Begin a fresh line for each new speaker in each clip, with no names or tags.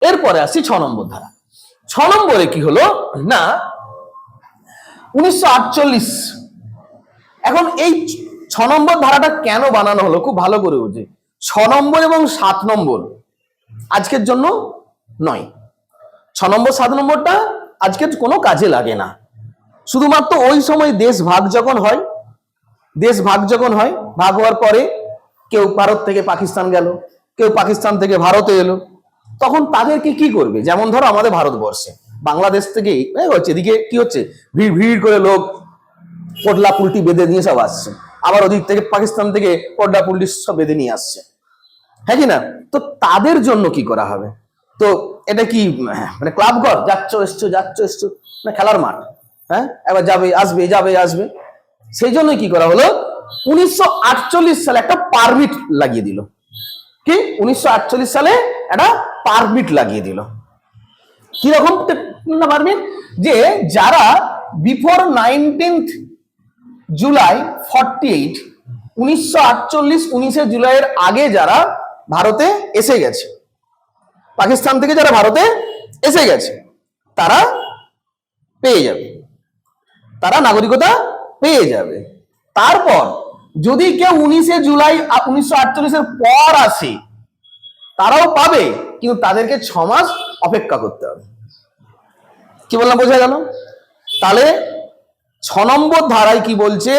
এরপরে আসছি 6 নম্বর ধারা। 6 নম্বরে কি হলো না 1948। এখন এই 6 নম্বর ধারাটা কেন বানানো হলো খুব ভালো করে বুঝি। 6 নম্বর এবং 7 নম্বর আজকের জন্য নয়। 6 নম্বর 7 নম্বরটা আজকের কোনো কাজে লাগে না। শুধুমাত্র ওই সময় দেশ ভাগ যখন হয়, ভাগ হওয়ার পরে কেউ ভারত থেকে পাকিস্তান গেল, কেউ পাকিস্তান থেকে ভারতে এলো, তখন তাদেরকে কি করবে? যেমন ধরো আমাদের ভারতবর্ষে বাংলাদেশ থেকে হচ্ছে, এদিকে কি হচ্ছে, ভিড় ভিড় করে লোক পটলা পুলটি বেঁধে নিয়ে সব আসছে, আবার ওদিক থেকে পাকিস্তান থেকে পটলা পুলটি সব বেঁধে নিয়ে আসছে, হ্যাঁ কি না? তো তাদের জন্য কি করা হবে? তো এটা কি মানে ক্লাব ঘর, যাচ্ছ এসছো না খেলার মাঠ? হ্যাঁ, এবার যাবে আসবে যাবে আসবে। সেই জন্য কি করা হলো 1948 সালে একটা পারমিট লাগিয়ে দিল। কি 1948 সালে একটা পারমিট লাগিয়ে দিল। কিরকম পারমিট? যে যারা বিফোর 19th জুলাই 48, 1948 19শে জুলাইয়ের আগে যারা ভারতে এসে গেছে, পাকিস্তান থেকে যারা ভারতে এসে গেছে, তারা পেয়ে যাবে, তারা নাগরিকতা পেয়ে যাবে। তারপর যদি কেউ 19শে জুলাই 1948 এর পর আসে, তারাও পাবে, কিন্তু তাদেরকে 6 মাস অপেক্ষা করতে হবে। কি বললাম, বোঝা গেল? তাহলে 6 নম্বর ধারায় কি বলছে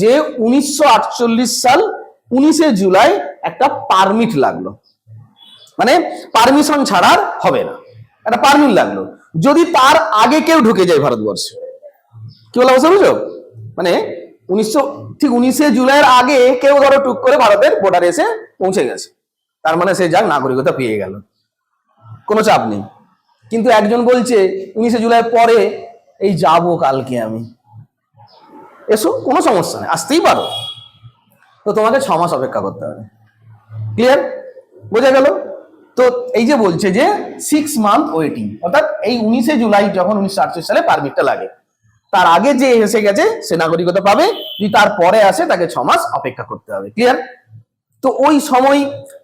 যে 1948 সাল 19শে জুলাই একটা পারমিট লাগলো, মানে পারমিশন ছাড়া হবে না, একটা পারমিট লাগলো। যদি তার আগে কেউ ঢুকে যায় ভারতবর্ষে, কি বলা বুঝছো? মানে 19শে জুলাইয়ের আগে কেউ ধরো টুক করে ভারতের বর্ডারে এসে পৌঁছে গেছে, তার মানে সে যাক নাগরিকতা পেয়ে গেল, কোনো চাপ নেই। কিন্তু একজন বলছে 19শে জুলাই পরে এই যাবো কালকে আমি, এসো, কোনো সমস্যা নেই, আসতেই পারো, তো তোমাকে 6 মাস অপেক্ষা করতে হবে। ক্লিয়ার? বোঝা গেল? তো এই যে বলছে যে 6 মান্থ ওয়েটিং, অর্থাৎ এই 19শে জুলাই যখন 1948 সালে পারমিটটা লাগে, তার আগে যে এসে গেছে সে নাগরিকতা পাবে, যদি তার পরে আসে তাকে 6 মাস অপেক্ষা করতে হবে। ক্লিয়ার? তো ওই সময়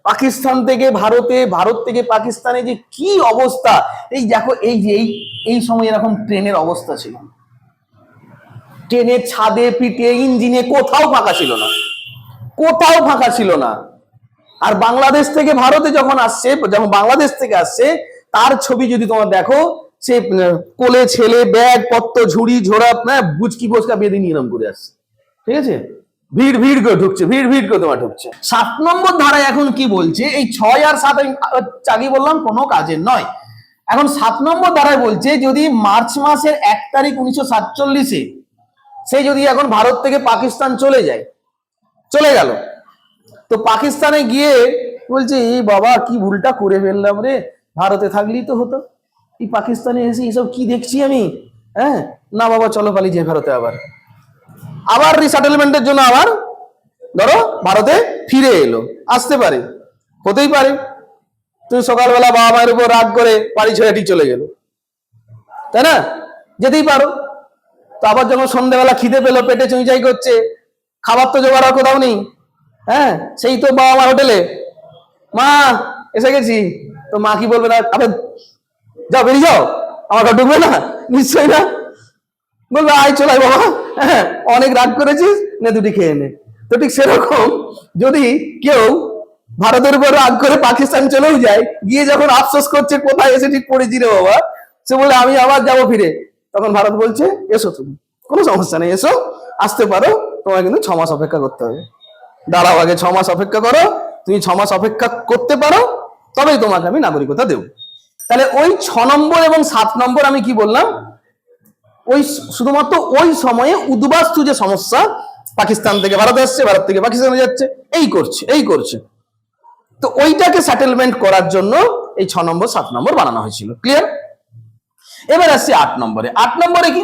পাকিস্তান থেকে ভারতে, ভারত থেকে পাকিস্তানে যে কি অবস্থা, এই দেখো এই যে এই সময় এরকম ট্রেনের অবস্থা ছিল, ট্রেনের ছাদে পিঠে ইঞ্জিনে কোথাও ফাঁকা ছিল না, কোথাও ফাঁকা ছিল না। আর বাংলাদেশ থেকে ভারতে যখন আসছে, যখন বাংলাদেশ থেকে আসছে, তার ছবি যদি তোমার দেখো, সে কোলে ছেলে, ব্যাগ পত্র, ঝুড়ি ঝোড়া, বুচকি বোচকা বেঁধে নিয়ে এরম করে আসছে, ঠিক আছে? ভিড় ভিড় করে ঢুকছে, ভিড় ভিড় করে তোমার ঢুকছে। 7 নম্বর ধারায় এখন কি বলছে, এই 6 আর 7 আগে বললাম কোনো কাজের নয়। এখন 7 নম্বর ধারায় বলছে যদি মার্চ মাসের 1 তারিখ 1947-এ সে যদি এখন ভারত থেকে পাকিস্তান চলে গেল, তো পাকিস্তানে গিয়ে বলছে এই বাবা কি ভুলটা করে ফেললাম রে, ভারতে থাকলেই তো হতো, এই পাকিস্তানে এসে এসব কি দেখছি আমি, হ্যাঁ না বাবা চলো পালিয়ে যাই ভারতে, আবার রিসেটেলমেন্টের জন্য আবার ধরো ভারতে ফিরে এলো, আসতে পারে, হতেই পারে। তুমি সকালবেলা বাবা মায়ের উপর রাগ করে বাড়ি ছেড়ে চলে গেল, তাই না? যেতেই পারো। তো আবার যখন সন্ধ্যেবেলা খিদে পেলো, পেটে চুইচাই করছে, খাবার তো জোগাড় আর কোথাও নেই, হ্যাঁ সেই তো বাবা মার হোটেলে, মা এসে গেছি, তো মা কি বলবে? না আবে যাও, বেরিয়ে যাও, আমার ঘর ঢুকবে না? নিশ্চয়ই না, বলবে আয় চলাই বাবা, হ্যাঁ অনেক রাগ করেছিস, নে দুটি খেয়ে নে। তো ঠিক সেরকম যদি কেউ ভারতের উপর রাগ করে পাকিস্তান চলেও যায়, গিয়ে যখন আফসোস করছে কোথায় এসে ঠিক পড়েছি রে বাবা, সে বলে আমি আবার যাবো ফিরে, তখন ভারত বলছে এসো, তুমি কোনো সমস্যা নেই, এসো, আসতে পারো, তোমার কিন্তু 6 মাস অপেক্ষা করতে হবে। দাঁড়াও, আগে 6 মাস অপেক্ষা করো, তুমি 6 মাস অপেক্ষা করতে পারো, তবেই তোমাকে আমি নাগরিকতা দেব। তাহলে ওই 6 নম্বর এবং 7 নম্বর আমি কি বললাম, ওই শুধুমাত্র ওই সময়ে উদ্বাস্তু যে সমস্যা, পাকিস্তান থেকে ভারত আসছে, ভারত থেকে পাকিস্তানে যাচ্ছে, এই করছে, তো ওইটাকে সেটেলমেন্ট করার জন্য এই 6 নম্বর 7 নম্বর বানানো হয়েছিল। ক্লিয়ার? এবার আসছি 8 নম্বরে। 8 নম্বরে কি